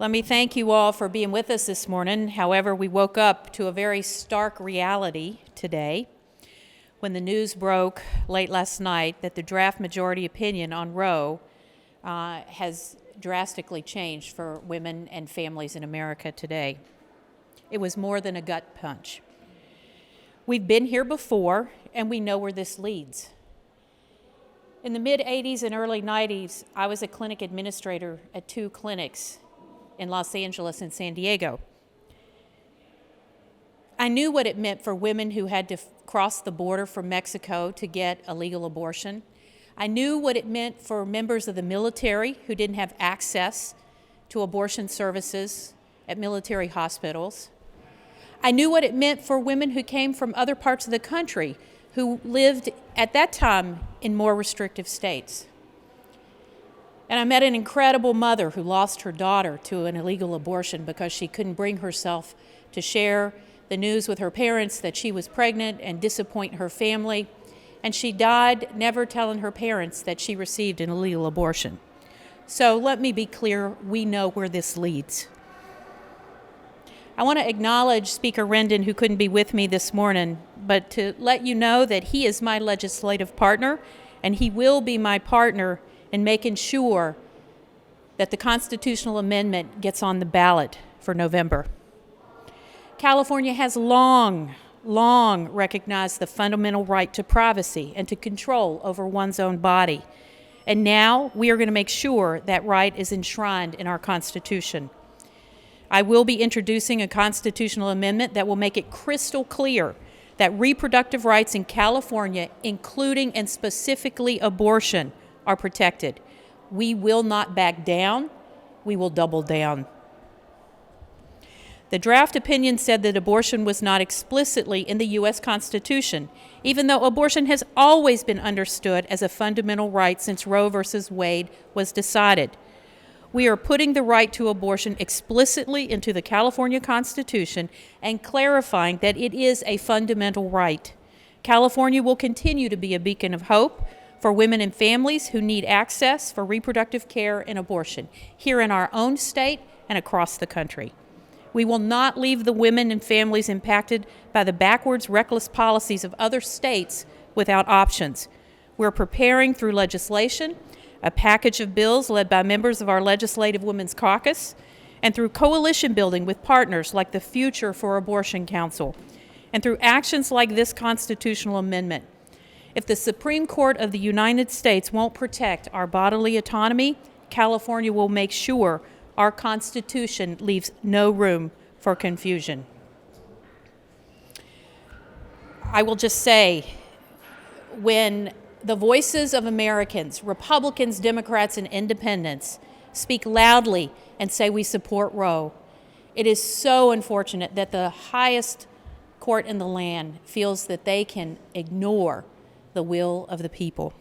Let me thank you all for being with us this morning. However, we woke up to a very stark reality today when the news broke late last night that the draft majority opinion on Roe has drastically changed for women and families in America today. It was more than a gut punch. We've been here before, and we know where this leads. In the mid-'80s and early '90s, I was a clinic administrator at 2 clinics in Los Angeles and San Diego. I knew what it meant for women who had to cross the border from Mexico to get a legal abortion. I knew what it meant for members of the military who didn't have access to abortion services at military hospitals. I knew what it meant for women who came from other parts of the country who lived at that time in more restrictive states. And I met an incredible mother who lost her daughter to an illegal abortion because she couldn't bring herself to share the news with her parents that she was pregnant and disappoint her family. And she died never telling her parents that she received an illegal abortion. So let me be clear, we know where this leads. I want to acknowledge Speaker Rendon, who couldn't be with me this morning, but to let you know that he is my legislative partner, and he will be my partner in making sure that the constitutional amendment gets on the ballot for November. California has long recognized the fundamental right to privacy and to control over one's own body. And now we are going to make sure that right is enshrined in our Constitution. I will be introducing a constitutional amendment that will make it crystal clear that reproductive rights in California, including and specifically abortion, are protected. We will not back down. We will double down. The draft opinion said that abortion was not explicitly in the U.S. Constitution, even though abortion has always been understood as a fundamental right since Roe v. Wade was decided. We are putting the right to abortion explicitly into the California Constitution and clarifying that it is a fundamental right. California will continue to be a beacon of hope for women and families who need access for reproductive care and abortion, here in our own state and across the country. We will not leave the women and families impacted by the backwards, reckless policies of other states without options. We're preparing through legislation a package of bills led by members of our Legislative Women's Caucus, and through coalition building with partners like the Future for Abortion Council, and through actions like this constitutional amendment. If the Supreme Court of the United States won't protect our bodily autonomy, California will make sure our Constitution leaves no room for confusion. I will just say, when the voices of Americans, Republicans, Democrats, and Independents, speak loudly and say we support Roe, it is so unfortunate that the highest court in the land feels that they can ignore the will of the people.